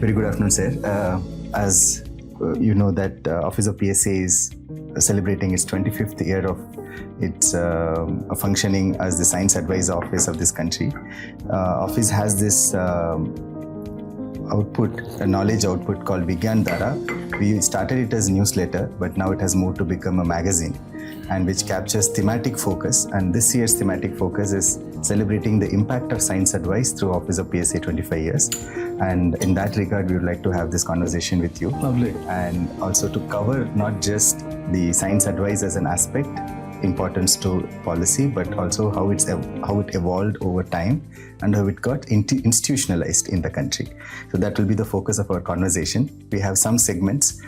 Very good afternoon, sir. As you know that Office of PSA is celebrating its 25th year of its functioning as the science advisor office of this country. Office has this output, a knowledge output called Vigyan Dhara. We started it as a newsletter, but now it has moved to become a magazine, and which captures thematic focus. And this year's thematic focus is celebrating the impact of science advice through Office of PSA 25 years. And in that regard, we would like to have this conversation with you. Lovely. And also to cover not just the science advice as an aspect, importance to policy, but also how it evolved over time and how it got institutionalized in the country. So that will be the focus of our conversation. We have some segments.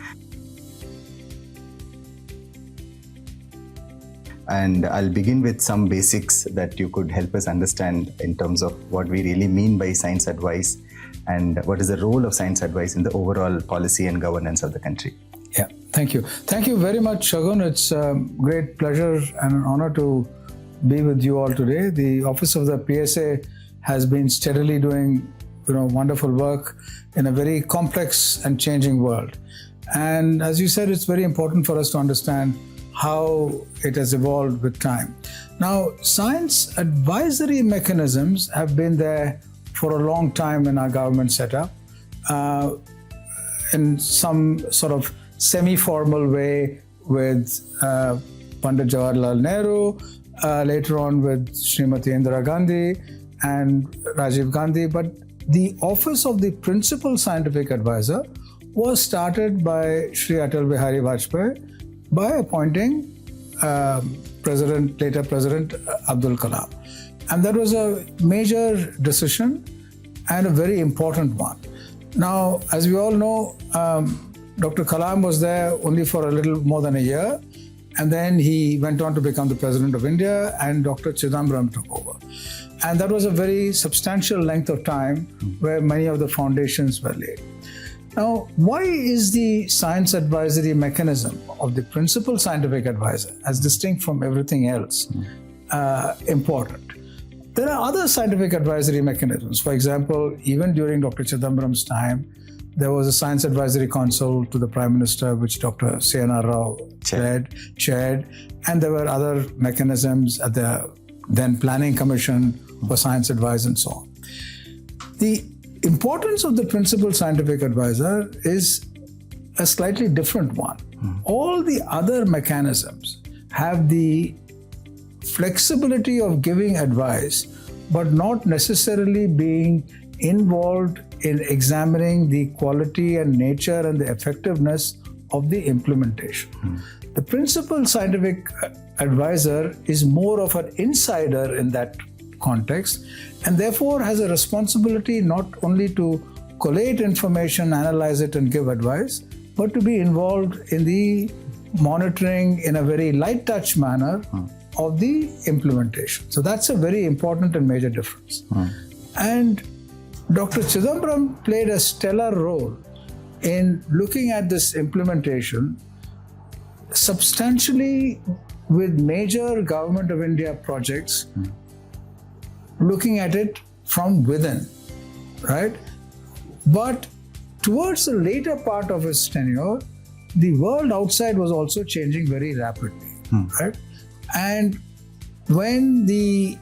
And I'll begin with some basics that you could help us understand in terms of what we really mean by science advice and what is the role of science advice in the overall policy and governance of the country. Yeah, thank you. Thank you very much, Shagun. It's a great pleasure and an honor to be with you all today. The Office of the PSA has been steadily doing wonderful work in a very complex and changing world. And as you said, it's very important for us to understand how it has evolved with time. Now, science advisory mechanisms have been there for a long time in our government setup, in some sort of semi-formal way with Pandit Jawaharlal Nehru, later on with Srimati Indira Gandhi and Rajiv Gandhi. But the office of the Principal Scientific Advisor was started by Shri Atal Bihari Vajpayee by appointing later President Abdul Kalam. And that was a major decision and a very important one. Now, as we all know, Dr. Kalam was there only for a little more than a year, and then he went on to become the President of India, and Dr. Chidambaram took over. And that was a very substantial length of time where many of the foundations were laid. Now, why is the science advisory mechanism of the Principal Scientific Advisor, as distinct from everything else, important? There are other scientific advisory mechanisms. For example, even during Dr. Chidambaram's time, there was a Science Advisory Council to the Prime Minister, which Dr. C.N.R. Rao chaired, and there were other mechanisms at the then Planning Commission for Science Advice and so on. The importance of the Principal Scientific Advisor is a slightly different one. All the other mechanisms have the flexibility of giving advice, but not necessarily being involved in examining the quality and nature and the effectiveness of the implementation. The Principal Scientific Advisor is more of an insider in that context, and therefore has a responsibility not only to collate information, analyze it, and give advice, but to be involved in the monitoring in a very light touch manner of the implementation. So that's a very important and major difference. And Dr. Chidambaram played a stellar role in looking at this implementation substantially with major Government of India projects, looking at it from within, right? But towards the later part of his tenure, the world outside was also changing very rapidly, right? And when the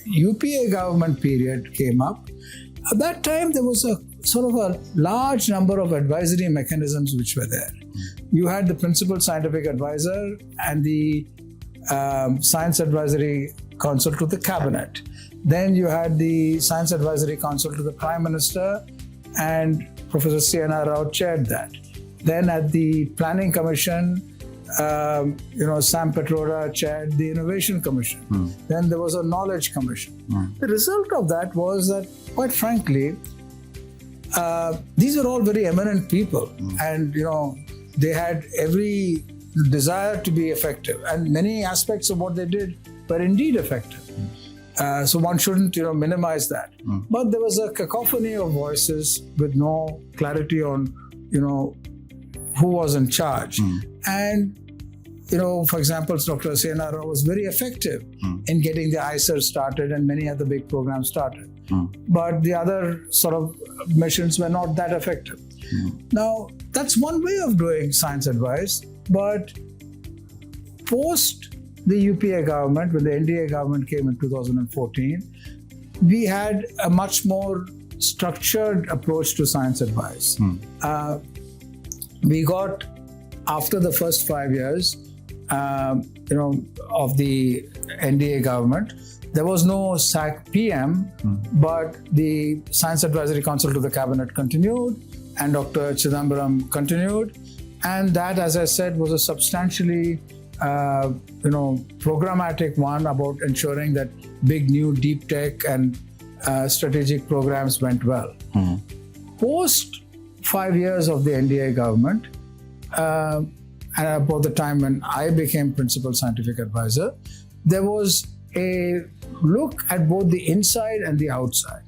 UPA government period came up, at that time there was a sort of a large number of advisory mechanisms which were there. You had the Principal Scientific Advisor and the Science Advisory Council to the Cabinet. Then you had the Science Advisory Council to the Prime Minister, and Professor C.N.R. Rao chaired that. Then at the Planning Commission, Sam Petroda chaired the Innovation Commission. Then there was a Knowledge Commission. The result of that was that, quite frankly, these are all very eminent people, and they had every desire to be effective, and many aspects of what they did were indeed effective. So one shouldn't minimize that. But there was a cacophony of voices with no clarity on who was in charge. And for example, Dr. C.N.R. Rao was very effective in getting the ICER started and many other big programs started. but the other sort of missions were not that effective. Now, that's one way of doing science advice, but post the UPA government, when the NDA government came in 2014, we had a much more structured approach to science advice. We got, after the first 5 years, of the NDA government, there was no SAC PM, but the Science Advisory Council to the Cabinet continued, and Dr. Chidambaram continued, and that, as I said, was a substantially programmatic one about ensuring that big new deep tech and strategic programs went well. Post 5 years of the NDA government, and about the time when I became principal scientific advisor, there was a look at both the inside and the outside.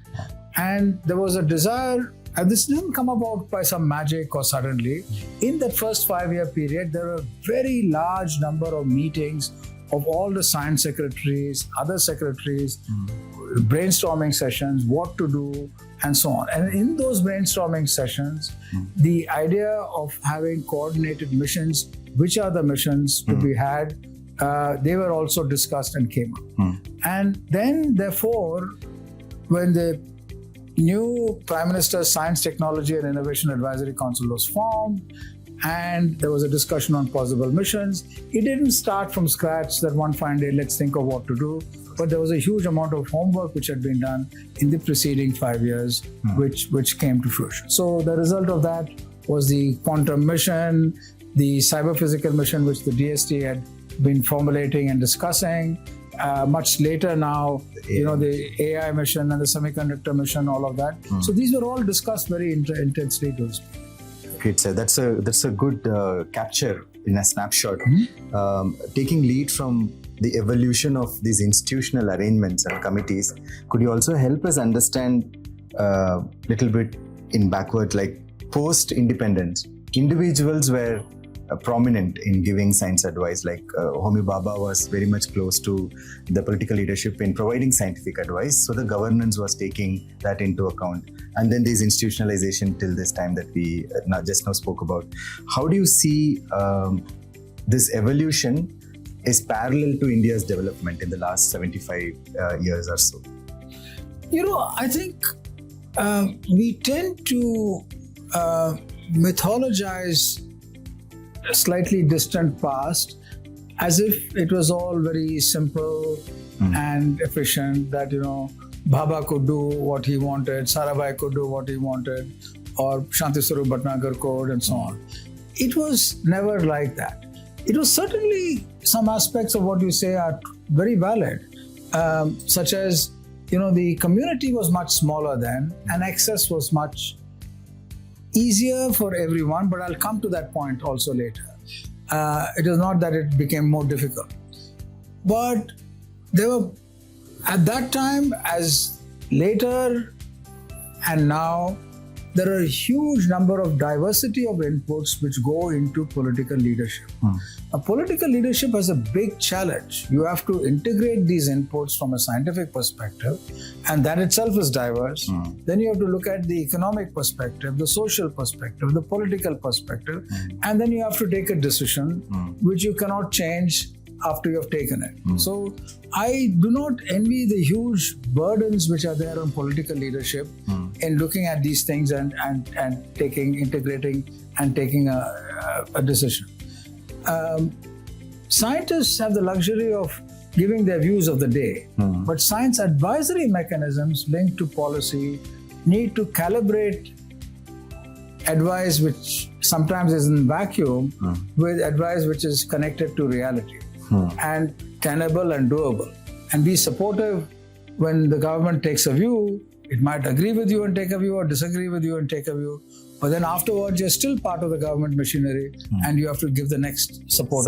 And there was a desire, and this didn't come about by some magic or suddenly. In that first 5-year period, there were a very large number of meetings of all the science secretaries, other secretaries, brainstorming sessions, what to do, and so on. And in those brainstorming sessions, the idea of having coordinated missions, which are the missions to be had, they were also discussed and came up. And then, therefore, when the new Prime Minister's Science, Technology and Innovation Advisory Council was formed, and there was a discussion on possible missions, it didn't start from scratch that one fine day, let's think of what to do. But there was a huge amount of homework which had been done in the preceding 5 years, which came to fruition. So the result of that was the quantum mission, the cyber-physical mission, which the DST had been formulating and discussing. Much later now, the AI mission and the semiconductor mission, all of that. So these were all discussed very intensely. Great, sir. That's a good capture in a snapshot. Taking lead from the evolution of these institutional arrangements and committees, could you also help us understand a little bit in backward, like post-independence, individuals were prominent in giving science advice, like Homi Bhabha was very much close to the political leadership in providing scientific advice, so the governance was taking that into account. And then there's institutionalization till this time that we just now spoke about. How do you see this evolution is parallel to India's development in the last 75 years or so? I think we tend to mythologize a slightly distant past as if it was all very simple and efficient, that, Bhabha could do what he wanted, Sarabhai could do what he wanted, or Shanti Swarup Bhatnagar could, and so on. It was never like that. It was certainly some aspects of what you say are very valid, such as, the community was much smaller then, and access was much easier for everyone, but I'll come to that point also later. It is not that it became more difficult. But there were, at that time, as later and now, there are a huge number of diversity of inputs which go into political leadership. A political leadership has a big challenge. You have to integrate these inputs from a scientific perspective, and that itself is diverse. Then you have to look at the economic perspective, the social perspective, the political perspective, and then you have to take a decision which you cannot change after you have taken it. So I do not envy the huge burdens which are there on political leadership in looking at these things and integrating and taking a decision. Scientists have the luxury of giving their views of the day, but science advisory mechanisms linked to policy need to calibrate advice which sometimes is in vacuum with advice which is connected to reality and tenable and doable, and be supportive when the government takes a view. It might agree with you and take a view, or disagree with you and take a view, but then afterwards you're still part of the government machinery and you have to give the next support.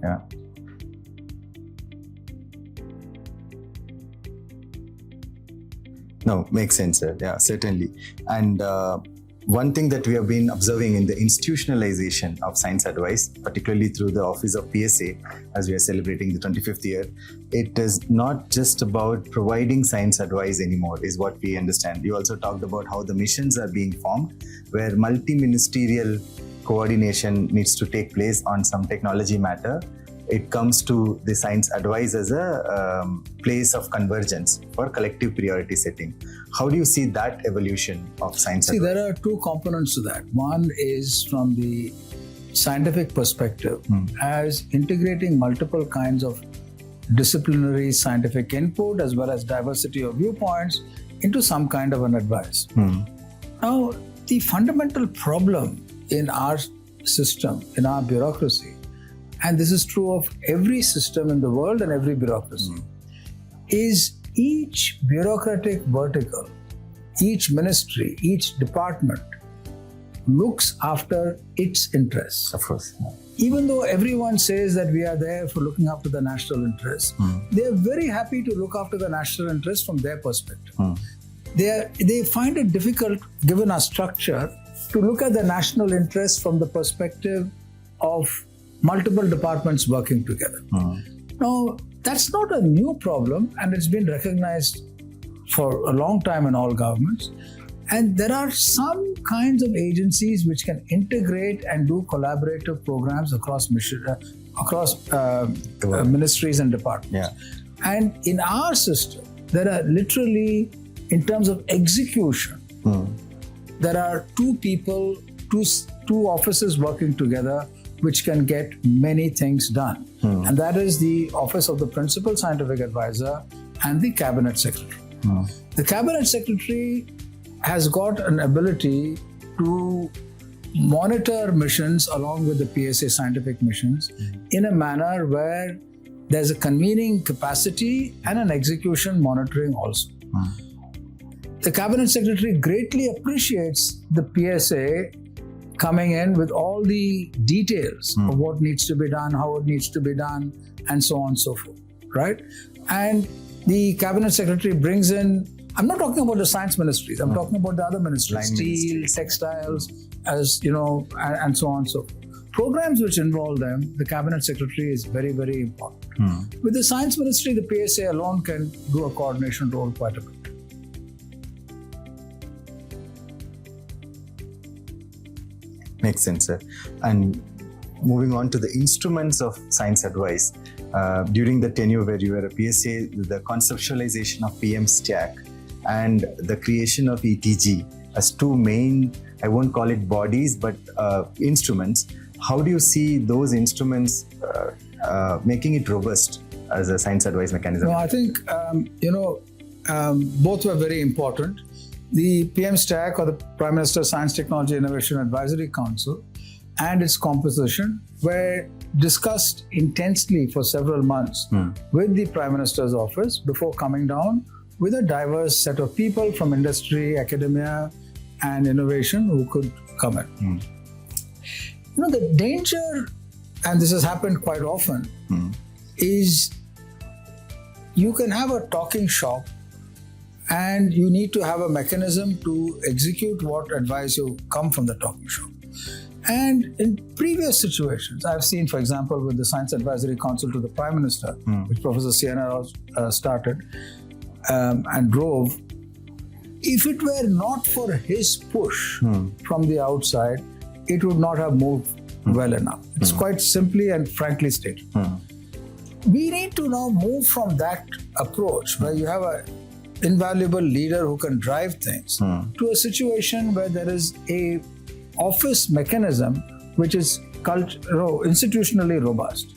Yeah. No, makes sense, sir. Yeah, certainly. And one thing that we have been observing in the institutionalization of science advice, particularly through the office of PSA, as we are celebrating the 25th year, it is not just about providing science advice anymore, is what we understand. You also talked about how the missions are being formed, where multi-ministerial coordination needs to take place on some technology matter. It comes to the science advice as a place of convergence for collective priority setting. How do you see that evolution of science advice? There are two components to that. One is from the scientific perspective, as integrating multiple kinds of disciplinary scientific input as well as diversity of viewpoints into some kind of an advice. Now, the fundamental problem in our system, in our bureaucracy, and this is true of every system in the world and every bureaucracy, is each bureaucratic vertical, each ministry, each department looks after its interests. Of course. Even though everyone says that we are there for looking after the national interests, they are very happy to look after the national interests from their perspective. They find it difficult, given our structure, to look at the national interest from the perspective of multiple departments working together. Now, that's not a new problem, and it's been recognized for a long time in all governments. And there are some kinds of agencies which can integrate and do collaborative programs across ministries and departments. And in our system, there are literally, in terms of execution, there are two people, two offices working together which can get many things done. And that is the Office of the Principal Scientific Advisor and the Cabinet Secretary. The Cabinet Secretary has got an ability to monitor missions along with the PSA scientific missions in a manner where there's a convening capacity and an execution monitoring also. The Cabinet Secretary greatly appreciates the PSA coming in with all the details of what needs to be done, how it needs to be done, and so on and so forth, right? And the Cabinet Secretary brings in, I'm not talking about the science ministries, I'm talking about the other ministries, steel, textiles, as you know, and so on and so forth. Programs which involve them, the Cabinet Secretary is very, very important. With the Science Ministry, the PSA alone can do a coordination role quite a bit. Makes sense, sir. And moving on to the instruments of science advice, during the tenure where you were a PSA, the conceptualization of PM stack and the creation of ETG as two main, I won't call it bodies, but instruments. How do you see those instruments making it robust as a science advice mechanism? No, I think, both were very important. The PM Stack, or the Prime Minister Science, Technology, Innovation Advisory Council, and its composition were discussed intensely for several months with the Prime Minister's office before coming down with a diverse set of people from industry, academia, and innovation who could come in. The danger, and this has happened quite often, is you can have a talking shop and you need to have a mechanism to execute what advice you come from the talking shop. And in previous situations, I've seen, for example, with the Science Advisory Council to the Prime Minister, which Professor Siena started and drove, if it were not for his push from the outside, it would not have moved well enough. It's quite simply and frankly stated. We need to now move from that approach where you have an invaluable leader who can drive things to a situation where there is a office mechanism which is institutionally robust.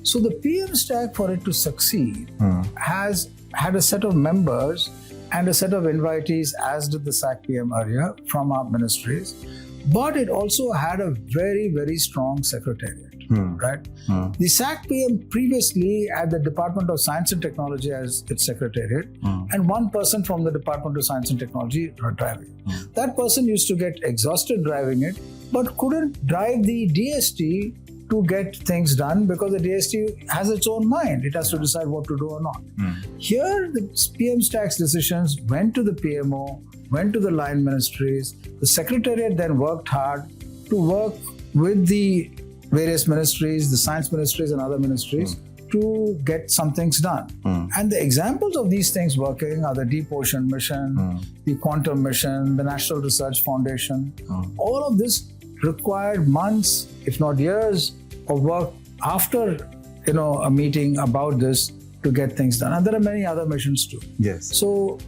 So the PM Stack, for it to succeed, has had a set of members and a set of invitees, as did the SAC PM area from our ministries. But it also had a very, very strong secretariat, right? The SAC PM previously had the Department of Science and Technology as its secretariat, and one person from the Department of Science and Technology driving it. That person used to get exhausted driving it, but couldn't drive the DST to get things done because the DST has its own mind. It has to decide what to do or not. Here, the PM Stack's decisions went to the PMO went to the line ministries. The secretariat then worked hard to work with the various ministries, the science ministries and other ministries, to get some things done. And the examples of these things working are the Deep Ocean Mission, the Quantum Mission, the National Research Foundation. All of this required months, if not years, of work after a meeting about this to get things done. And there are many other missions too. Yes. So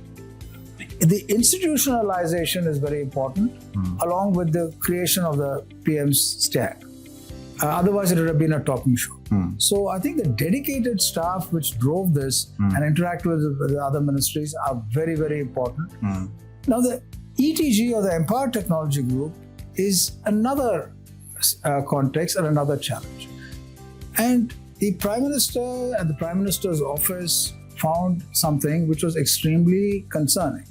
the institutionalization is very important, along with the creation of the PM's stack. Otherwise, it would have been a talking show. So I think the dedicated staff which drove this and interacted with the other ministries are very, very important. Now, the ETG, or the Empowered Technology Group, is another context and another challenge. And the Prime Minister and the Prime Minister's office found something which was extremely concerning.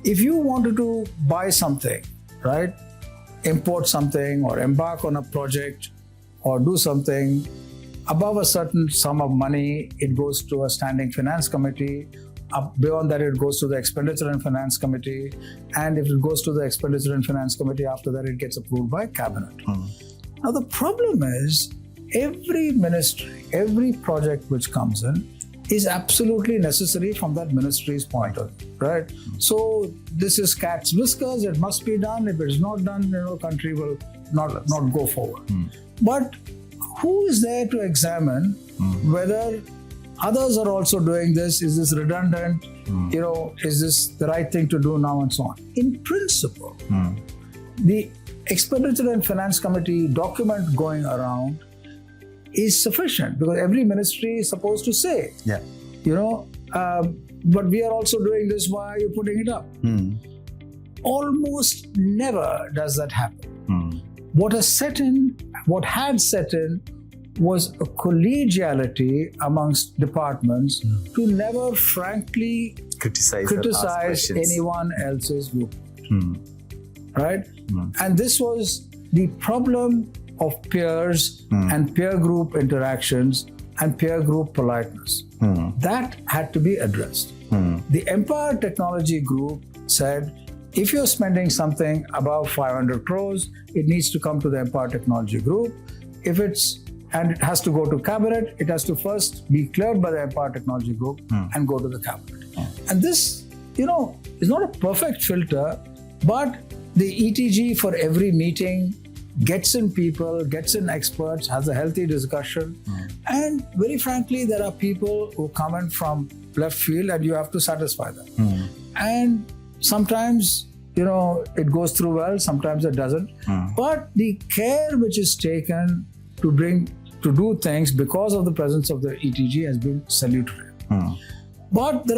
If you wanted to buy something, right, import something or embark on a project or do something above a certain sum of money, it goes to a standing finance committee. Beyond that, it goes to the expenditure and finance committee. And if it goes to the expenditure and finance committee, after that, it gets approved by cabinet. Now, the problem is every ministry, every project which comes in is absolutely necessary from that ministry's point of view, right? So this is cat's whiskers, it must be done. If it's not done, country will not go forward. But who is there to examine whether others are also doing this? Is this redundant? Is this the right thing to do now, and so on? In principle, the Expenditure and Finance Committee document going around is sufficient, because every ministry is supposed to say, but we are also doing this, why are you putting it up? Almost never does that happen. What had set in was a collegiality amongst departments to never frankly criticize anyone else's viewpoint. Right? And this was the problem of peers and peer group interactions and peer group politeness. That had to be addressed. The Empowered Technology Group said, if you're spending something above 500 crores, it needs to come to the Empowered Technology Group. And it has to go to cabinet, it has to first be cleared by the Empowered Technology Group and go to the cabinet. And this, is not a perfect filter, but the ETG for every meeting gets in people, gets in experts, has a healthy discussion. And very frankly, there are people who come in from left field and you have to satisfy them. And sometimes, it goes through well, sometimes it doesn't. But the care which is taken to do things because of the presence of the ETG has been salutary. But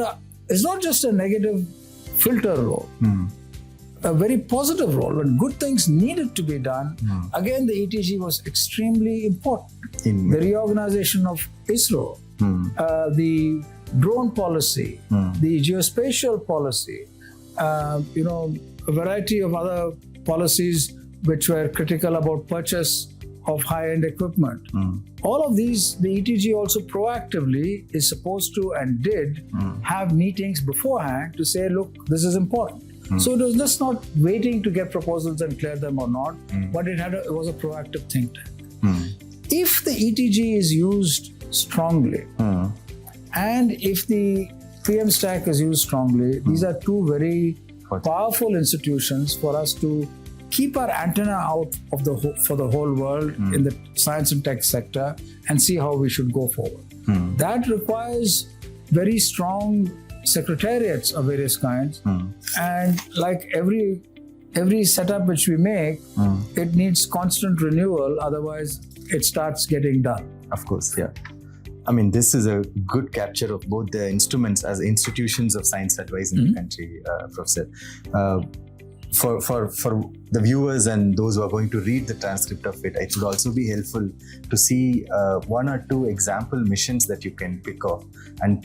it's not just a negative filter role. A very positive role. When good things needed to be done, again, the ETG was extremely important. The reorganization of ISRO, the drone policy, the geospatial policy, a variety of other policies which were critical about purchase of high-end equipment. All of these, the ETG also proactively is supposed to and did have meetings beforehand to say, look, this is important. So it was just not waiting to get proposals and clear them or not, but it was a proactive think tank. If the ETG is used strongly, and if the PM stack is used strongly, these are two very powerful institutions for us to keep our antenna out of for the whole world in the science and tech sector and see how we should go forward. That requires very strong secretariats of various kinds, and like every setup which we make, it needs constant renewal, otherwise it starts getting done. Of course, yeah. I mean, this is a good capture of both the instruments as institutions of science advice in the country, Professor. For the viewers and those who are going to read the transcript of it, it would also be helpful to see one or two example missions that you can pick off and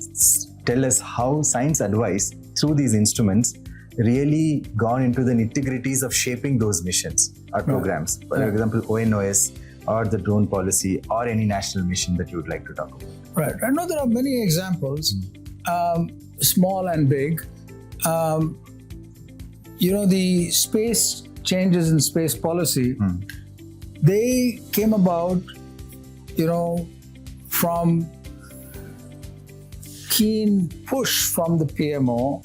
tell us how science advice through these instruments really gone into the nitty-gritties of shaping those missions or programs. For example, ONOS or the drone policy or any national mission that you would like to talk about. Right. I know there are many examples, small and big. the space changes in space policy, they came about, from keen push from the PMO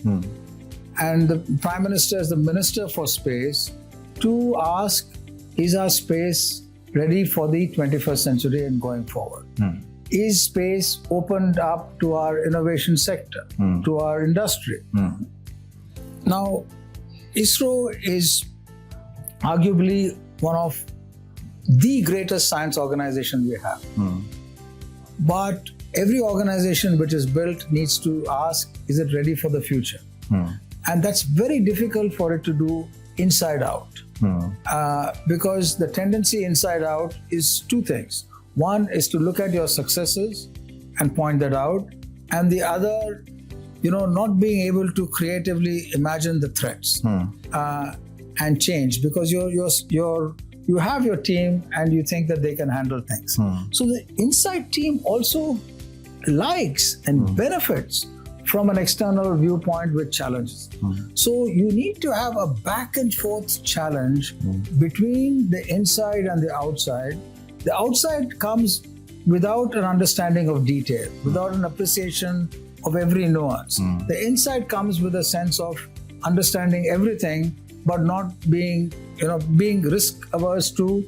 and the Prime Minister as the Minister for Space to ask, is our space ready for the 21st century and going forward? Is space opened up to our innovation sector, to our industry? Now, ISRO is arguably one of the greatest science organization we have. But every organization which is built needs to ask, is it ready for the future? And that's very difficult for it to do inside out. Because the tendency inside out is two things. One is to look at your successes and point that out. And the other, not being able to creatively imagine the threats and change, because you have your team and you think that they can handle things. So the inside team also likes and benefits from an external viewpoint with challenges. So you need to have a back and forth challenge between the inside and the outside. The outside comes without an understanding of detail, without an appreciation of every nuance. The inside comes with a sense of understanding everything, but not being risk averse to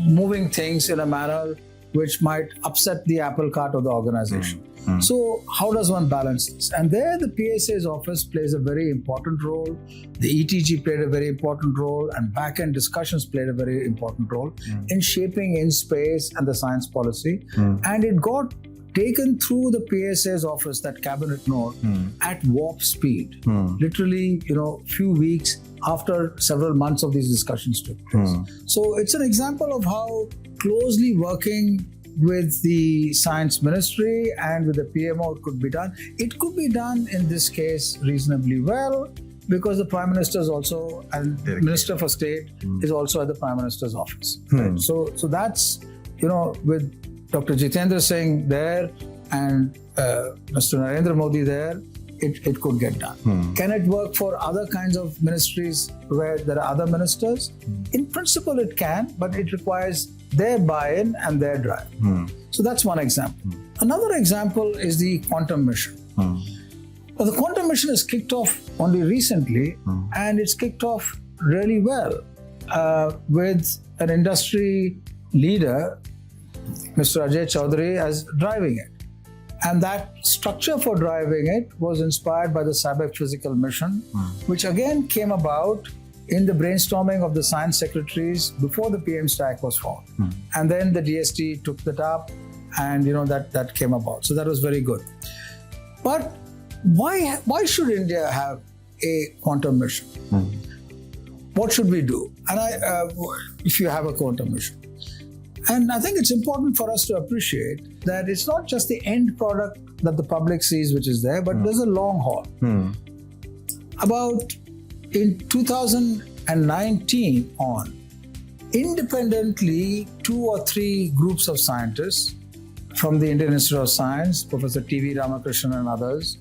moving things in a manner which might upset the apple cart of the organization. So how does one balance this? And there the PSA's office plays a very important role. The ETG played a very important role, and back-end discussions played a very important role in shaping in space and the science policy. And it got taken through the PSA's office, that cabinet note, at warp speed. Literally, few weeks after several months of these discussions took place. So it's an example of how closely working with the Science Ministry and with the PMO could be done. It could be done in this case reasonably well, because the Prime Minister is also, and the Minister for State is also at the Prime Minister's office. Right? So that's, with Dr. Jitendra Singh there and Mr. Narendra Modi there, it could get done. Can it work for other kinds of ministries where there are other ministers? In principle it can, but it requires their buy-in and their drive. So that's one example. Another example is the quantum mission. Well, the quantum mission is kicked off only recently, and it's kicked off really well with an industry leader, Mr. Ajay Chaudhary, as driving it. And that structure for driving it was inspired by the SABEC physical mission, which again came about in the brainstorming of the science secretaries before the PM stack was formed. And then the DST took that up, and that came about. So that was very good. But why should India have a quantum mission? What should we do? And if you have a quantum mission? And I think it's important for us to appreciate that it's not just the end product that the public sees which is there, but there's a long haul. About in 2019 on, independently, 2 or 3 groups of scientists from the Indian Institute of Science, Professor T.V. Ramakrishnan and others,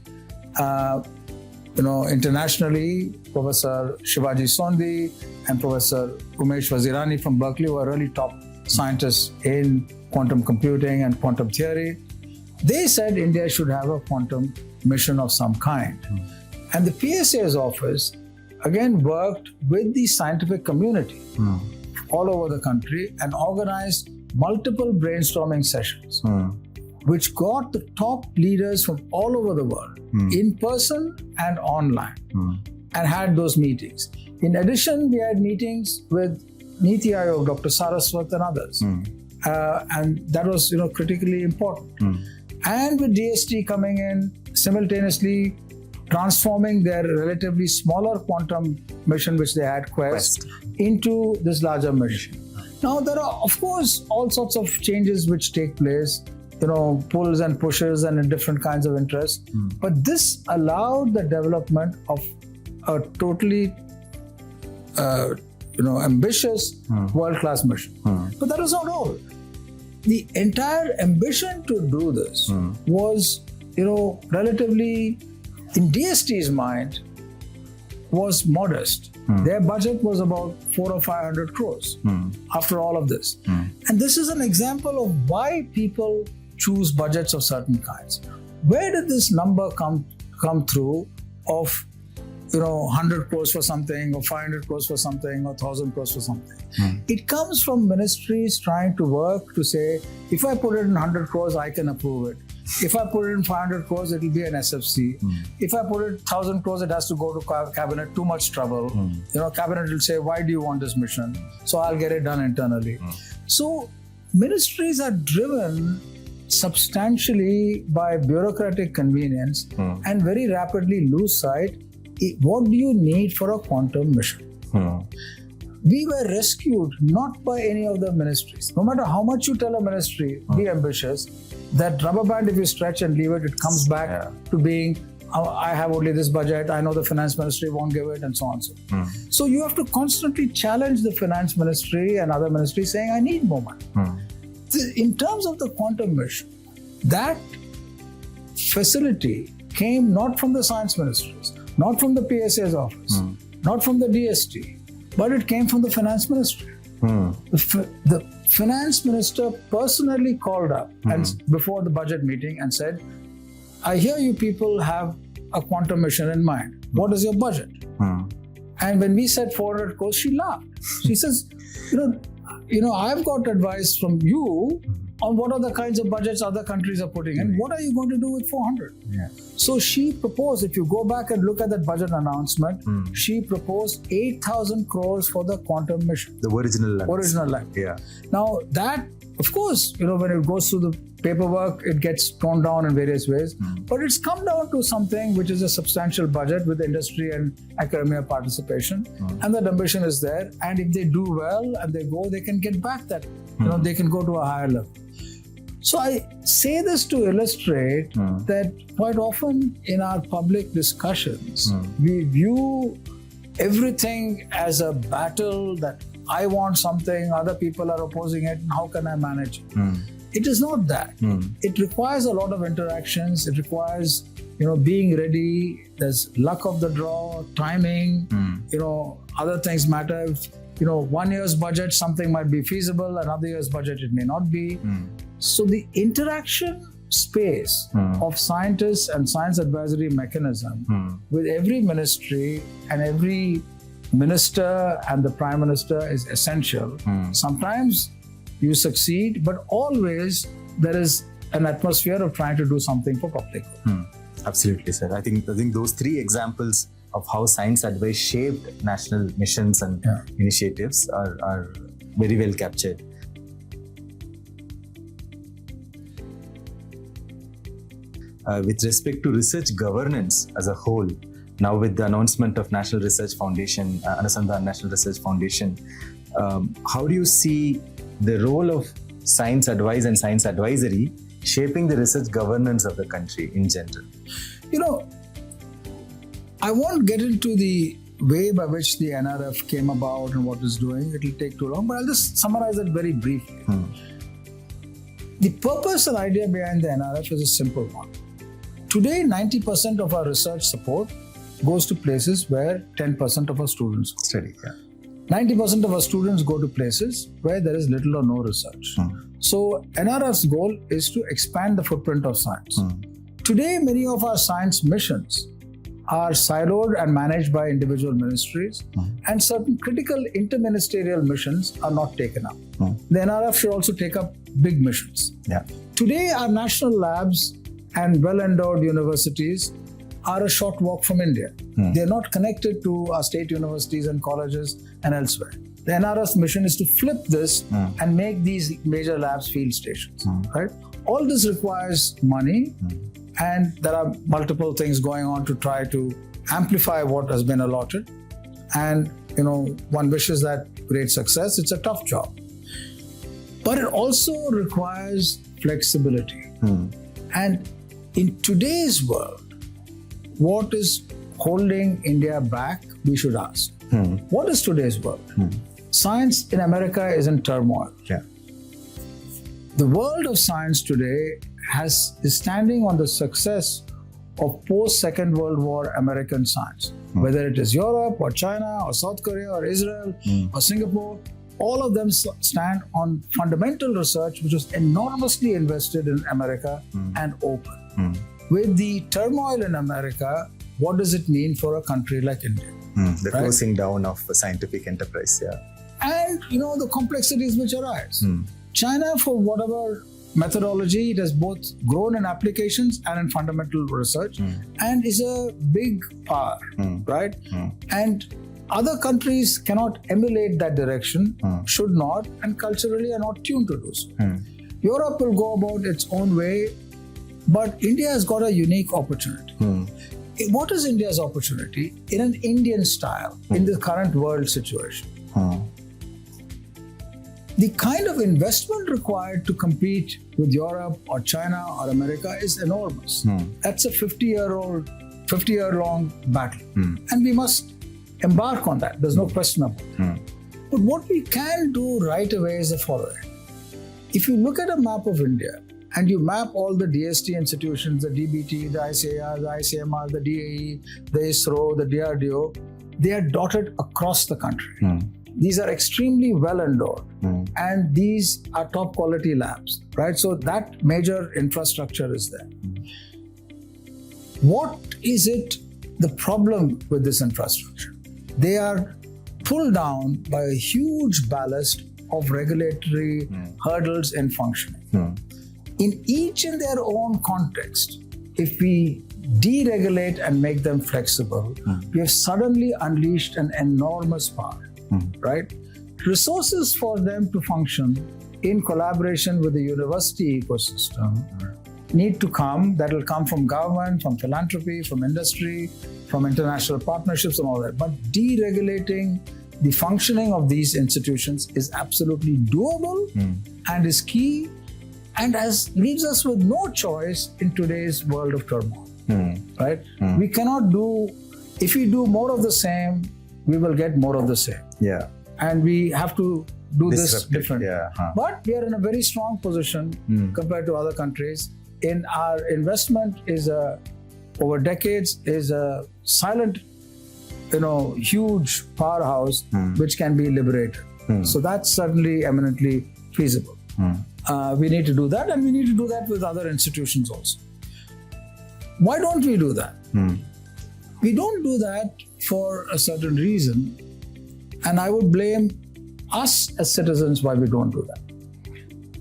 internationally, Professor Shivaji Sondhi and Professor Umesh Vazirani from Berkeley, who are really top scientists in quantum computing and quantum theory. They said India should have a quantum mission of some kind. And the PSA's office again worked with the scientific community all over the country and organized multiple brainstorming sessions, which got the top leaders from all over the world, in person and online, and had those meetings. In addition, we had meetings with Niti Aayog, Dr. Saraswat and others. And that was critically important. And with DST coming in, simultaneously transforming their relatively smaller quantum mission, which they had, Quest, into this larger mission. Now, there are, of course, all sorts of changes which take place, pulls and pushes and different kinds of interests. But this allowed the development of a totally ambitious world-class mission. But that was not all. The entire ambition to do this was, relatively, in DST's mind, was modest. Their budget was about 400 or 500 crores after all of this. And this is an example of why people choose budgets of certain kinds. Where did this number come through of 100 crores for something, or 500 crores for something, or 1,000 crores for something? It comes from ministries trying to work to say, if I put it in 100 crores, I can approve it. If I put it in 500 crores, it will be an SFC. If I put it 1,000 crores, it has to go to cabinet, too much trouble. Cabinet will say, why do you want this mission? So I'll get it done internally. So ministries are driven substantially by bureaucratic convenience and very rapidly lose sight. What do you need for a quantum mission? We were rescued not by any of the ministries. No matter how much you tell a ministry, be ambitious, that rubber band, if you stretch and leave it, it comes back to being, I have only this budget, I know the finance ministry won't give it, and so on. So you have to constantly challenge the finance ministry and other ministries saying, I need more money. In terms of the quantum mission, that facility came not from the science ministries, not from the PSA's office, not from the DST, but it came from the finance ministry. The finance minister personally called up and before the budget meeting and said, I hear you people have a quantum mission in mind. What is your budget? And when we said 400 crores, she laughed. She says, I've got advice from you on what are the kinds of budgets other countries are putting in. What are you going to do with 400? So she proposed, if you go back and look at that budget announcement, she proposed 8,000 crores for the quantum mission. The original line. Yeah. Now that, of course, when it goes through the paperwork, it gets toned down in various ways. But it's come down to something which is a substantial budget with industry and academia participation. And that ambition is there. And if they do well and they can get back that, they can go to a higher level. So I say this to illustrate that quite often in our public discussions, we view everything as a battle that I want something, other people are opposing it, and how can I manage it? It is not that. It requires a lot of interactions. It requires, being ready. There's luck of the draw, timing, other things matter. 1 year's budget, something might be feasible, another year's budget, it may not be. So the interaction space of scientists and science advisory mechanism with every ministry and every minister and the prime minister is essential. Sometimes you succeed, but always there is an atmosphere of trying to do something for public good. Absolutely, sir. I think those three examples of how science advice shaped national missions and initiatives are very well captured. With respect to research governance as a whole, now with the announcement of National Research Foundation, Anusandhan National Research Foundation, how do you see the role of science advice and science advisory shaping the research governance of the country in general? I won't get into the way by which the NRF came about and what it's doing. It will take too long, but I'll just summarize it very briefly. The purpose and idea behind the NRF is a simple one. Today, 90% of our research support goes to places where 10% of our students study. 90% of our students go to places where there is little or no research. So NRF's goal is to expand the footprint of science. Today, many of our science missions are siloed and managed by individual ministries, and certain critical interministerial missions are not taken up. The NRF should also take up big missions. Today, our national labs and well-endowed universities are a short walk from India. They're not connected to our state universities and colleges and elsewhere. The NRF's mission is to flip this and make these major labs field stations. Right? All this requires money, and there are multiple things going on to try to amplify what has been allotted. And one wishes that great success. It's a tough job. But it also requires flexibility. And in today's world, what is holding India back, we should ask. What is today's world? Science in America is in turmoil. The world of science today is standing on the success of post-Second World War American science. Whether it is Europe or China or South Korea or Israel or Singapore, all of them stand on fundamental research which was enormously invested in America and open. With the turmoil in America, what does it mean for a country like India? The closing down of scientific enterprise, And the complexities which arise. China, for whatever methodology, it has both grown in applications and in fundamental research and is a big power, right? And other countries cannot emulate that direction, should not, and culturally are not tuned to do so. Europe will go about its own way, but India has got a unique opportunity. What is India's opportunity? In an Indian style, in the current world situation. The kind of investment required to compete with Europe or China or America is enormous. That's a 50-year-long battle. And we must embark on that. There's no question about it. But what we can do right away is the following. If you look at a map of India and you map all the DST institutions, the DBT, the ICAR, the ICMR, the DAE, the ISRO, the DRDO, they are dotted across the country. These are extremely well endowed and these are top quality labs, right? So that major infrastructure is there. What is it, the problem with this infrastructure? They are pulled down by a huge ballast of regulatory hurdles in functioning. In each in their own context, if we deregulate and make them flexible, we have suddenly unleashed an enormous power. Right? Resources for them to function in collaboration with the university ecosystem need to come. That will come from government, from philanthropy, from industry, from international partnerships and all that. But deregulating the functioning of these institutions is absolutely doable and is key and leaves us with no choice in today's world of turmoil. Right? We cannot if we do more of the same, we will get more of the same. And we have to do this differently. But we are in a very strong position compared to other countries. In our investment over decades is a silent, huge powerhouse which can be liberated. So that's certainly eminently feasible. We need to do that, and we need to do that with other institutions also. Why don't we do that? We don't do that for a certain reason, and I would blame us as citizens why we don't do that.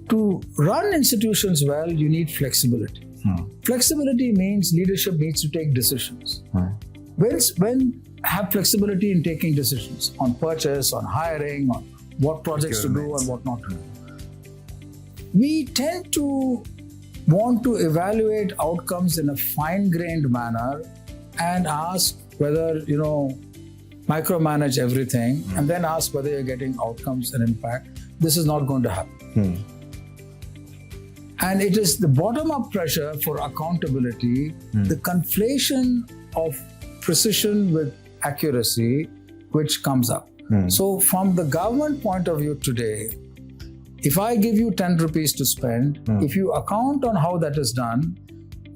To run institutions well, you need flexibility. Flexibility means leadership needs to take decisions. When have flexibility in taking decisions on purchase, on hiring, on what projects to do and what not to do. We tend to want to evaluate outcomes in a fine-grained manner and ask whether, micromanage everything and then ask whether you're getting outcomes and impact. This is not going to happen. And it is the bottom-up pressure for accountability, the conflation of precision with accuracy, which comes up. So from the government point of view today, if I give you 10 rupees to spend, if you account on how that is done,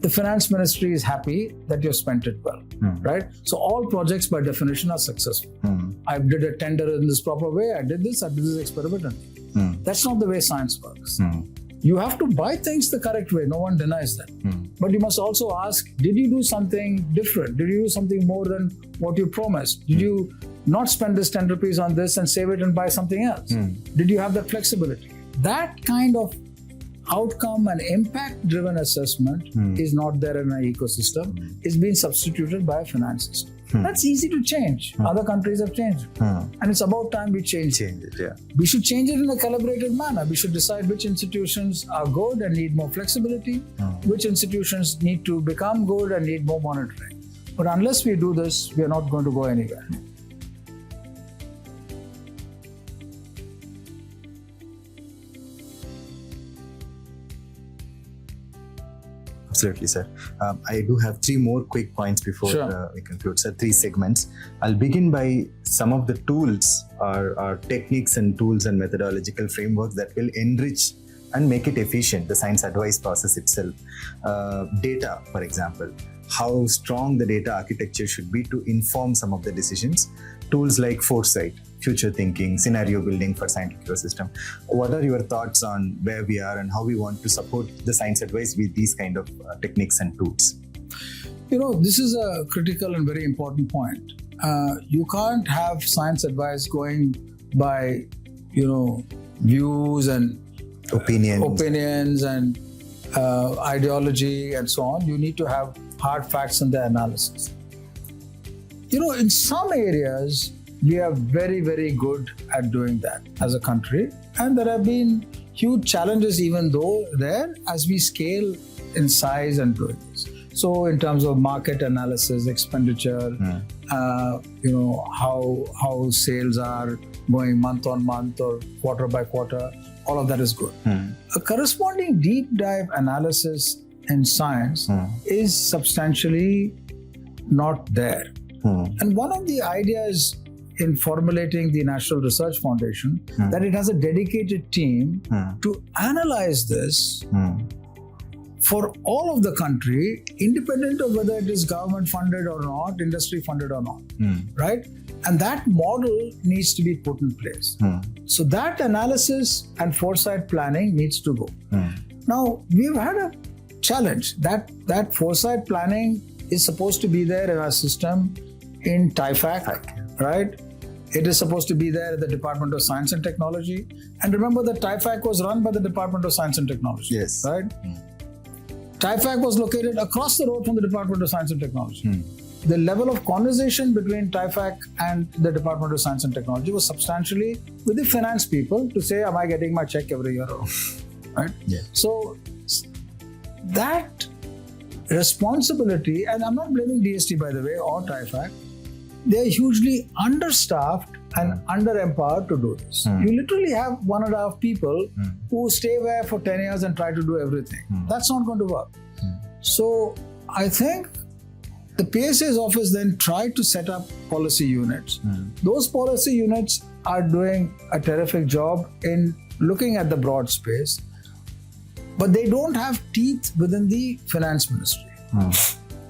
the finance ministry is happy that you've spent it well, right? So all projects by definition are successful. I did a tender in this proper way, I did this experiment. That's not the way science works. You have to buy things the correct way, no one denies that. But you must also ask, did you do something different? Did you do something more than what you promised? Did you not spend this 10 rupees on this and save it and buy something else? Did you have that flexibility? That kind of outcome and impact-driven assessment is not there in our ecosystem. It's been substituted by a finance system. That's easy to change. Other countries have changed it. And it's about time we change it. We should change it in a calibrated manner. We should decide which institutions are good and need more flexibility, which institutions need to become good and need more monitoring. But unless we do this, we are not going to go anywhere. Absolutely, sir. I do have 3 more quick points before we conclude, sir. 3 segments. I'll begin by some of the tools or techniques and tools and methodological frameworks that will enrich and make it efficient, the science advice process itself. Data, for example. how strong the data architecture should be to inform some of the decisions. Tools like foresight, future thinking, scenario building for scientific ecosystem. What are your thoughts on where we are and how we want to support the science advice with these kind of techniques and tools? This is a critical and very important point. You can't have science advice going by, views and opinions and ideology and so on. You need to have hard facts in the analysis. In some areas, we are very, very good at doing that as a country. And there have been huge challenges even though there as we scale in size and doing this. So in terms of market analysis, expenditure, how sales are going month on month or quarter by quarter, all of that is good. A corresponding deep dive analysis in science is substantially not there. And one of the ideas in formulating the National Research Foundation that it has a dedicated team to analyze this for all of the country, independent of whether it is government funded or not, industry funded or not, right? And that model needs to be put in place. So that analysis and foresight planning needs to go. Now, we've had a challenge that foresight planning is supposed to be there in our system in TIFAC, right? It is supposed to be there at the Department of Science and Technology. And remember that TIFAC was run by the Department of Science and Technology, yes, right? TIFAC was located across the road from the Department of Science and Technology. The level of conversation between TIFAC and the Department of Science and Technology was substantially with the finance people to say, am I getting my check every year? Right? Yeah. So that responsibility, and I'm not blaming DST by the way, or TIFAC, they're hugely understaffed and under-empowered to do this. You literally have 1.5 people who stay there for 10 years and try to do everything. That's not going to work. So I think the PSA's office then tried to set up policy units. Those policy units are doing a terrific job in looking at the broad space, but they don't have teeth within the finance ministry,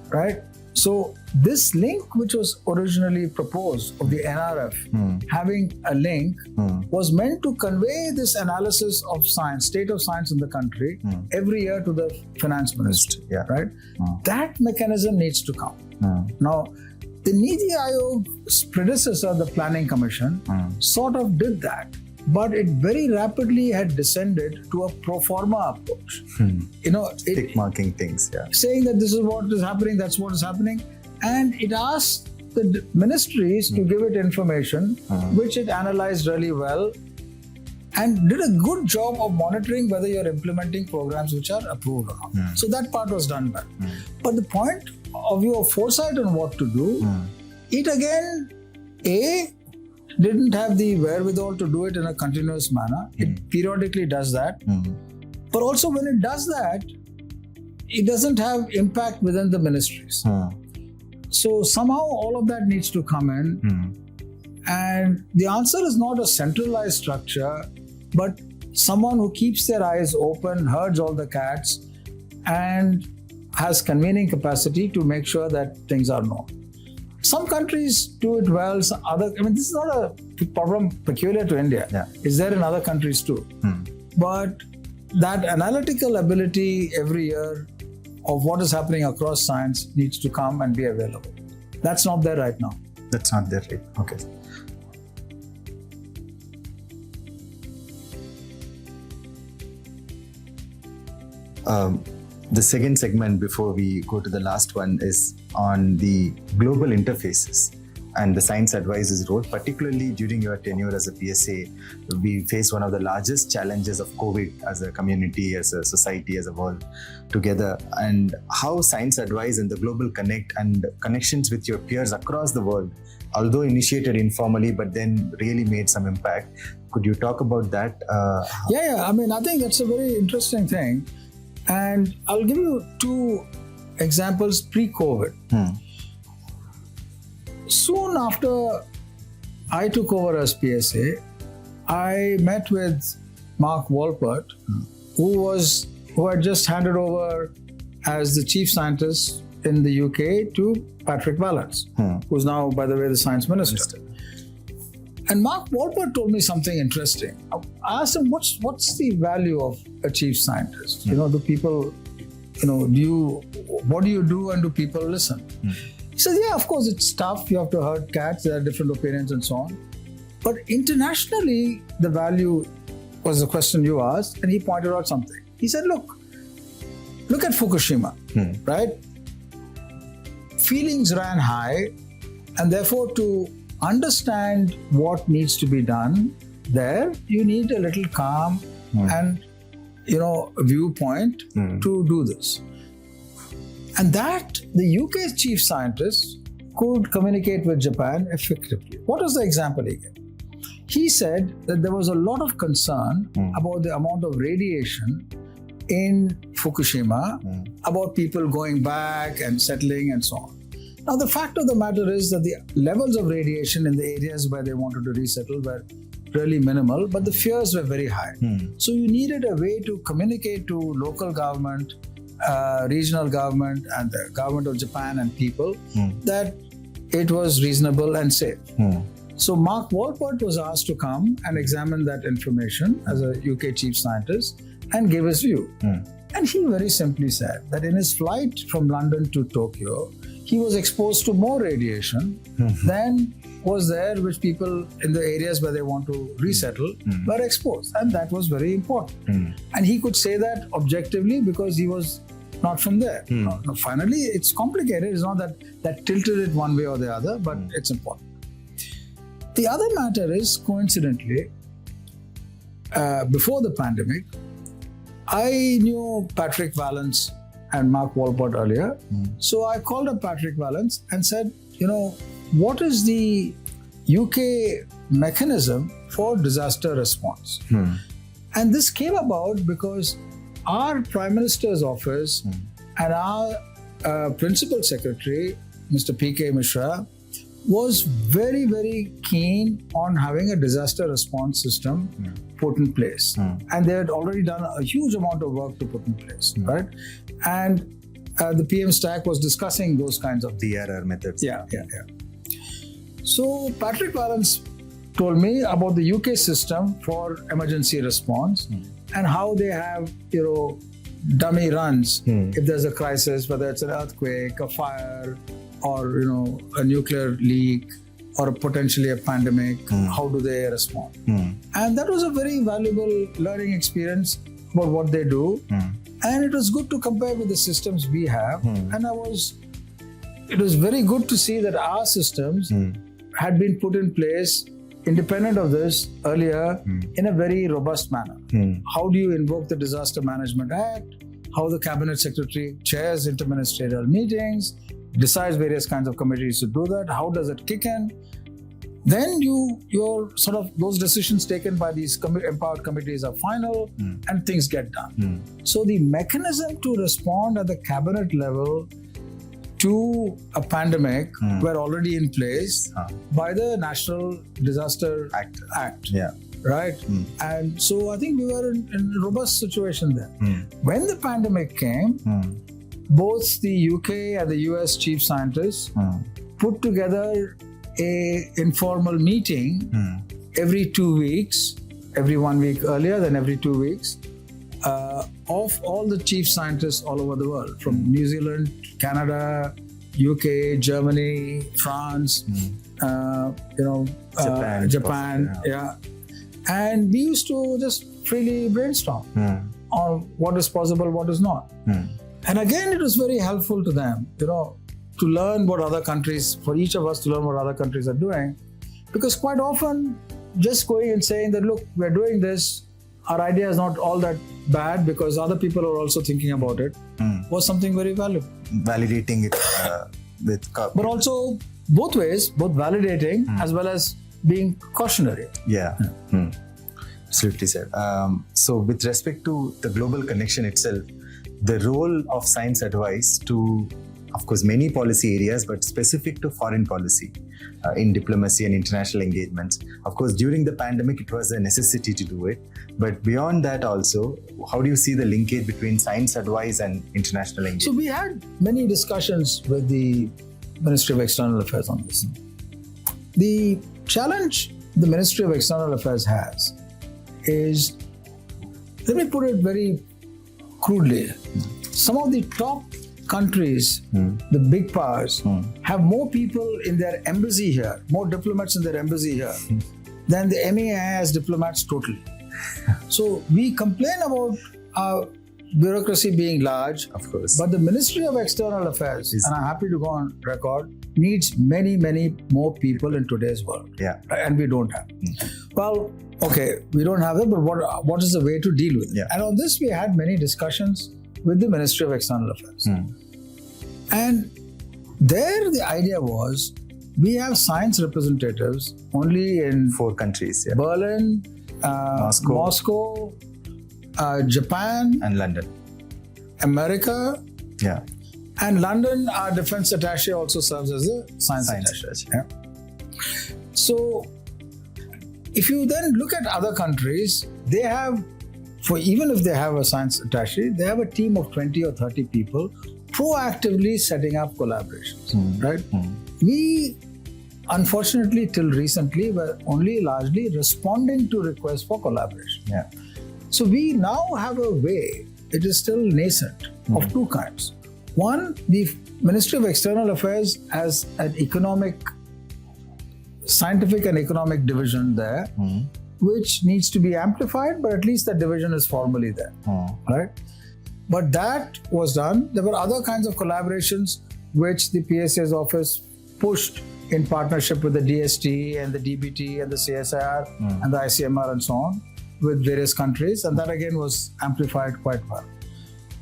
right? So this link, which was originally proposed of the NRF having a link, was meant to convey this analysis of science, state of science in the country, every year to the finance ministry, right? That mechanism needs to come. Now, the Niti Ayog's predecessor, the Planning Commission, sort of did that, but it very rapidly had descended to a pro forma approach. Tick marking things, saying that this is what is happening, that's what is happening, and it asked the ministries to give it information, which it analyzed really well and did a good job of monitoring whether you're implementing programs which are approved or not. So that part was done well. But the point of view of foresight on what to do, it again, didn't have the wherewithal to do it in a continuous manner. It periodically does that. But also when it does that, it doesn't have impact within the ministries. So somehow all of that needs to come in. And the answer is not a centralized structure, but someone who keeps their eyes open, herds all the cats, and has convening capacity to make sure that things are known. Some countries do it well, this is not a problem peculiar to India. It's there in other countries too. But that analytical ability every year of what is happening across science needs to come and be available. That's not there right now. That's not there right. Okay. The second segment before we go to the last one is on the global interfaces and the science advice's role, particularly during your tenure as a PSA. We face one of the largest challenges of COVID as a community, as a society, as a world together, and how science advice and the global connect and connections with your peers across the world, although initiated informally, but then really made some impact. Could you talk about that? I think that's a very interesting thing. And I'll give you 2 examples pre-COVID. Soon after I took over as PSA, I met with Mark Wolpert, who had just handed over as the chief scientist in the UK to Patrick Vallance, who's now, by the way, the science minister. And Mark Walpert told me something interesting. I asked him, what's the value of a chief scientist? Do people, what do you do and do people listen? He says, yeah, of course, it's tough. You have to herd cats. There are different opinions and so on. But internationally, the value was the question you asked, and he pointed out something. He said, look at Fukushima, right? Feelings ran high, and therefore to understand what needs to be done there, you need a little calm and, a viewpoint to do this. And that the UK chief scientist could communicate with Japan effectively. What was the example he gave? He said that there was a lot of concern about the amount of radiation in Fukushima, about people going back and settling and so on. Now, the fact of the matter is that the levels of radiation in the areas where they wanted to resettle were really minimal, but the fears were very high. So you needed a way to communicate to local government, regional government, and the government of Japan and people that it was reasonable and safe. So Mark Walpert was asked to come and examine that information as a UK chief scientist and give his view. And he very simply said that in his flight from London to Tokyo, he was exposed to more radiation than was there, which people in the areas where they want to resettle were exposed. And that was very important. And he could say that objectively because he was not from there. Now, finally, it's complicated. It's not that tilted it one way or the other, but it's important. The other matter is, coincidentally, before the pandemic, I knew Patrick Vallance and Mark Walpert earlier. So I called up Patrick Vallance and said, what is the UK mechanism for disaster response? And this came about because our Prime Minister's office and our Principal Secretary, Mr. P.K. Mishra, was very, very keen on having a disaster response system put in place. And they had already done a huge amount of work to put in place, right? And the PM stack was discussing those kinds of DRR methods. Yeah. So Patrick Vallance told me about the UK system for emergency response and how they have, dummy runs if there's a crisis, whether it's an earthquake, a fire, or a nuclear leak, or potentially a pandemic. How do they respond? And that was a very valuable learning experience about what they do. And it was good to compare with the systems we have. And it was very good to see that our systems had been put in place independent of this earlier in a very robust manner. How do you invoke the Disaster Management Act? How the Cabinet Secretary chairs interministerial meetings, decides various kinds of committees to do that. How does it kick in? Then your sort of those decisions taken by these empowered committees are final and things get done. So the mechanism to respond at the cabinet level to a pandemic were already in place by the National Disaster Act. Yeah. Right? And so I think we were in a robust situation there. When the pandemic came, both the UK and the US chief scientists put together a informal meeting every 2 weeks, every 1 week earlier, then every 2 weeks, of all the chief scientists all over the world, from New Zealand, Canada, UK, Germany, France, Japan, And we used to just freely brainstorm on what is possible, what is not. And again, it was very helpful to them, to learn what other countries, for each of us to learn what other countries are doing. Because quite often, just going and saying that, look, we're doing this, our idea is not all that bad because other people are also thinking about it, was something very valuable. Validating it with... But also, both ways, both validating as well as being cautionary. Yeah. Absolutely, sir. So with respect to the global connection itself, the role of science advice to, of course, many policy areas, but specific to foreign policy. in diplomacy and international engagements. Of course, during the pandemic, it was a necessity to do it. But beyond that also, how do you see the linkage between science advice and international engagement? So we had many discussions with the Ministry of External Affairs on this. The challenge the Ministry of External Affairs has is, let me put it very crudely, some of the top countries, the big powers, have more people in their embassy here, more diplomats in their embassy here, than the MEA has diplomats totally. So we complain about our bureaucracy being large, Of course. but the Ministry of External Affairs, and I'm happy to go on record, needs many, many more people in today's world. Yeah. And we don't have. Well, okay, we don't have it, but what is the way to deal with it? Yeah. And on this, we had many discussions with the Ministry of External Affairs. And there the idea was, we have science representatives only in 4 countries, yeah. Berlin, Moscow, Japan, And London. America, Yeah. and London. Our defense attaché also serves as a science attaché. attaché. Yeah. So, if you then look at other countries, they have, even if they have a science attaché, they have a team of 20 or 30 people proactively setting up collaborations, right? We, unfortunately, till recently, were only largely responding to requests for collaboration. Yeah. So we now have a way, it is still nascent, of 2 kinds. One, the Ministry of External Affairs has an scientific and economic division there, which needs to be amplified, but at least that division is formally there, right? But that was done. There were other kinds of collaborations which the PSA's office pushed in partnership with the DST and the DBT and the CSIR and the ICMR and so on, with various countries, and that again was amplified quite well.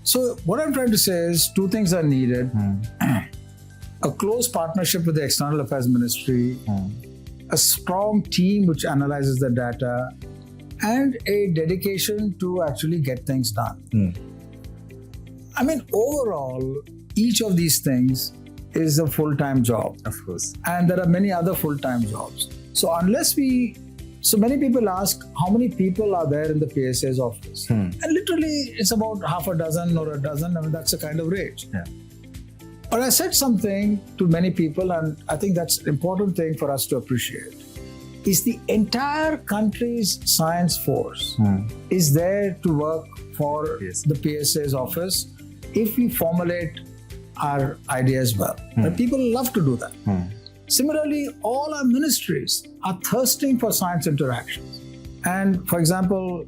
So what I'm trying to say is 2 things are needed. A close partnership with the External Affairs Ministry, a strong team which analyzes the data, and a dedication to actually get things done. I mean, overall, each of these things is a full-time job. Of course. And there are many other full-time jobs. So so many people ask, how many people are there in the PSA's office? And literally, it's about half a dozen or a dozen. I mean, that's the kind of range. Yeah. But I said something to many people, and I think that's an important thing for us to appreciate, is the entire country's science force is there to work for the PSA's office if we formulate our ideas well. And people love to do that. Similarly, all our ministries are thirsting for science interactions. And for example,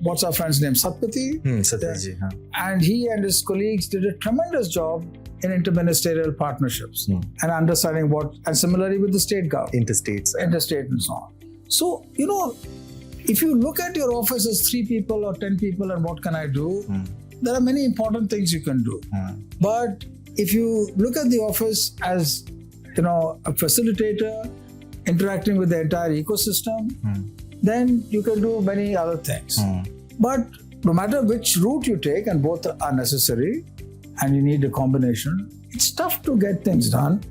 what's our friend's name? Satpathy? Satyaji. And he and his colleagues did a tremendous job in interministerial partnerships and understanding and similarly with the state government. Interstate and so on. So, if you look at your office as 3 people or 10 people and what can I do, there are many important things you can do. But if you look at the office as, a facilitator interacting with the entire ecosystem, then you can do many other things. But no matter which route you take, and both are necessary, and you need a combination, it's tough to get things done.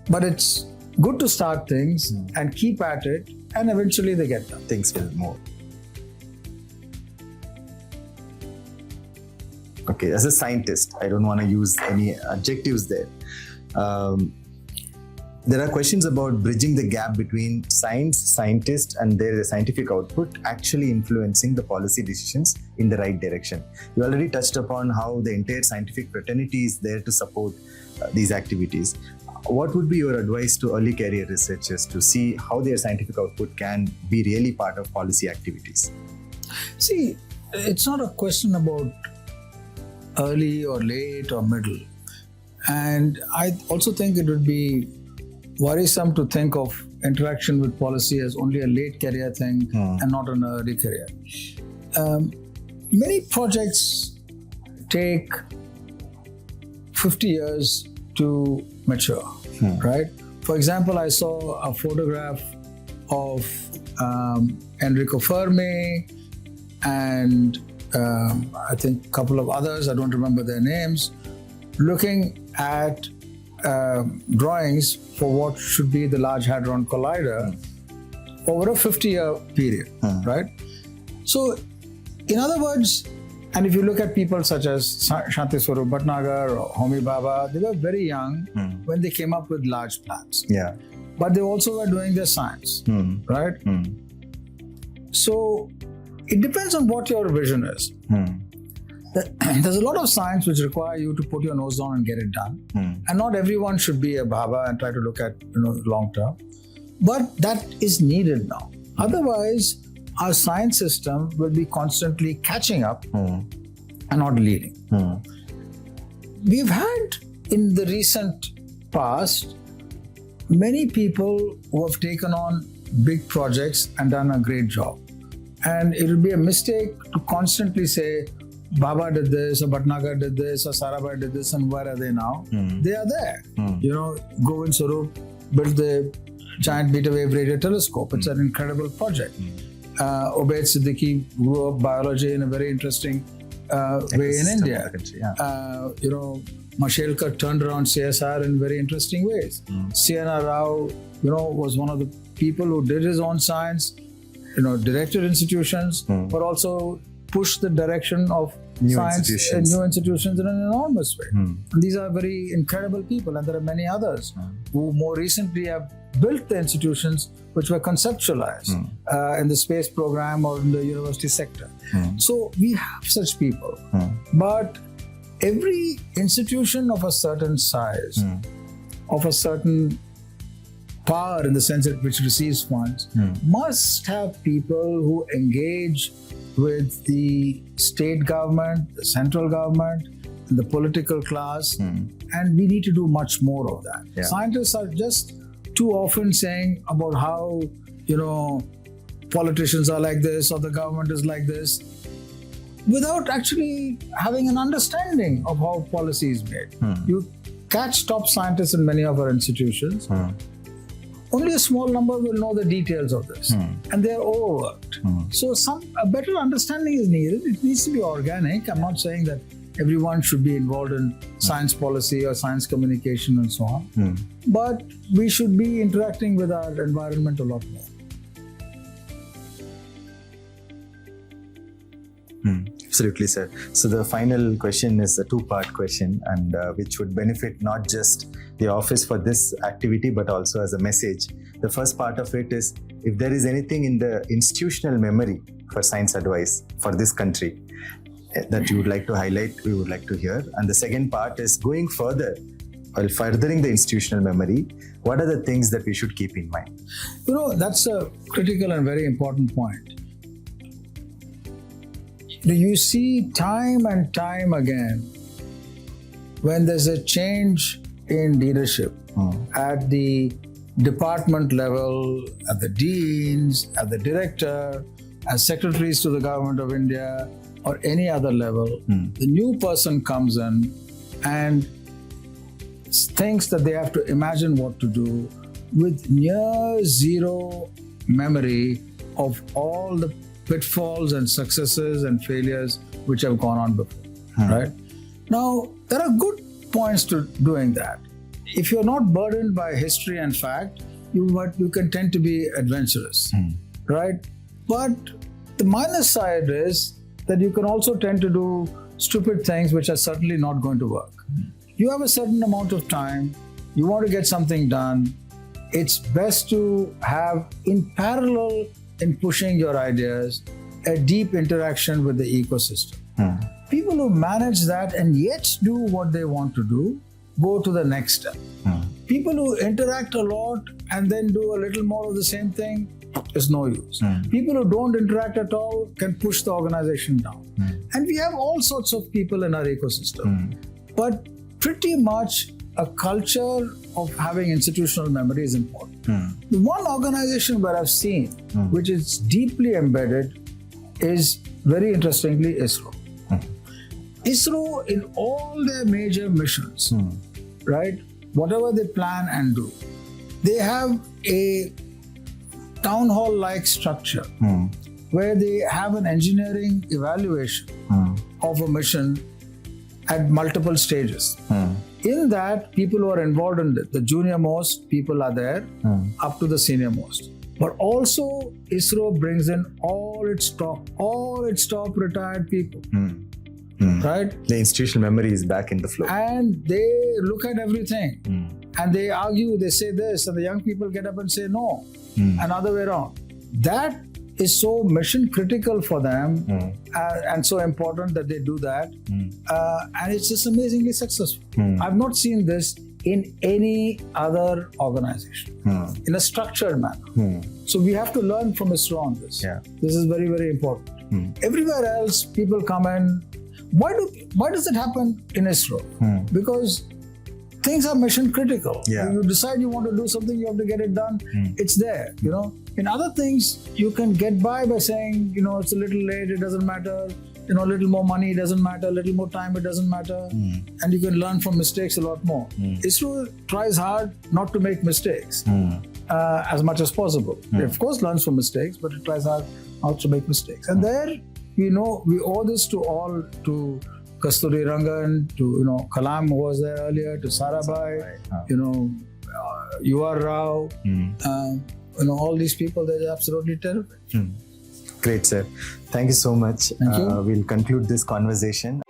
But it's good to start things and keep at it, and eventually they get done. Things will move. Okay, as a scientist, I don't want to use any adjectives there. There are questions about bridging the gap between scientists and their scientific output actually influencing the policy decisions in the right direction. You already touched upon how the entire scientific fraternity is there to support these activities. What would be your advice to early career researchers to see how their scientific output can be really part of policy activities? See, it's not a question about early or late or middle. And I also think it would be worrisome to think of interaction with policy as only a late career thing and not an early career. Many projects take 50 years to mature, right? For example, I saw a photograph of Enrico Fermi and I think a couple of others, I don't remember their names, looking at drawings for what should be the Large Hadron Collider over a 50-year period, right? So, in other words, and if you look at people such as Shanti Swarup Bhatnagar or Homi Bhabha, they were very young when they came up with large plans. Yeah. But they also were doing their science, right? So, it depends on what your vision is. There's a lot of science which require you to put your nose down and get it done. And not everyone should be a Bhabha and try to look at long term. But that is needed now. Otherwise, our science system will be constantly catching up and not leading. We've had in the recent past many people who have taken on big projects and done a great job. And it would be a mistake to constantly say, Bhabha did this, or Bhatnagar did this, or Sarabhai did this, and where are they now? They are there. Govind Swarup built the giant beta wave radio telescope. It's an incredible project. Ubaid Siddiqui grew up biology in a very interesting way in India. Mashelkar turned around CSR in very interesting ways. C.N.R. Rao, was one of the people who did his own science, directed institutions, but also pushed the direction of science and new institutions in an enormous way. And these are very incredible people, and there are many others who more recently have built the institutions which were conceptualized in the space program or in the university sector. So we have such people. But every institution of a certain size, of a certain power in the sense that which receives funds, must have people who engage with the state government, the central government, and the political class, and we need to do much more of that. Yeah. Scientists are just too often saying about how, politicians are like this or the government is like this, without actually having an understanding of how policy is made. You catch top scientists in many of our institutions, only a small number will know the details of this, and they're overworked. So a better understanding is needed. It needs to be organic. I'm not saying that everyone should be involved in science policy or science communication and so on, but we should be interacting with our environment a lot more. Absolutely, sir. So the final question is a two-part question, and which would benefit not just the office for this activity, but also as a message. The first part of it is, if there is anything in the institutional memory for science advice for this country that you would like to highlight, we would like to hear. And the second part is going further, while furthering the institutional memory, what are the things that we should keep in mind? That's a critical and very important point. You see time and time again, when there's a change in leadership at the department level, at the deans, at the director, as secretaries to the government of India, or any other level, the new person comes in and thinks that they have to imagine what to do with near zero memory of all the pitfalls and successes and failures which have gone on before, right? Now, there are good points to doing that. If you're not burdened by history and fact, you can tend to be adventurous, right? But the minus side is that you can also tend to do stupid things which are certainly not going to work. You have a certain amount of time, you want to get something done, it's best to have, in parallel in pushing your ideas, a deep interaction with the ecosystem. People who manage that and yet do what they want to do, go to the next step. People who interact a lot and then do a little more of the same thing is no use. People who don't interact at all can push the organization down. And we have all sorts of people in our ecosystem. But pretty much a culture of having institutional memory is important. The one organization where I've seen, which is deeply embedded, is very interestingly ISRO. ISRO, in all their major missions, right, whatever they plan and do, they have a town hall-like structure where they have an engineering evaluation of a mission at multiple stages. in that, people who are involved in it, the junior most people are there, up to the senior most. But also, ISRO brings in all its top retired people, right? The institutional memory is back in the flow. And they look at everything, and they argue, they say this, and the young people get up and say no, and other way around. That is so mission critical for them, and so important that they do that, and it's just amazingly successful. I've not seen this in any other organization in a structured manner. So we have to learn from ISRO on this. Yeah. This is very, very important. Everywhere else, people come in. Why does it happen in ISRO? Because things are mission critical. Yeah. You decide you want to do something, you have to get it done. It's there, you know. In other things, you can get by saying, you know, it's a little late, it doesn't matter. You know, a little more money, it doesn't matter. A little more time, it doesn't matter. And you can learn from mistakes a lot more. ISRO tries hard not to make mistakes as much as possible. It of course learns from mistakes, but it tries hard not to make mistakes. And there, we know, we owe this to Kasturi Rangan, to Kalam, who was there earlier, to Sarabhai, UR Rao, all these people. They're absolutely terrific. Great, sir. Thank you so much. Thank you. We'll conclude this conversation.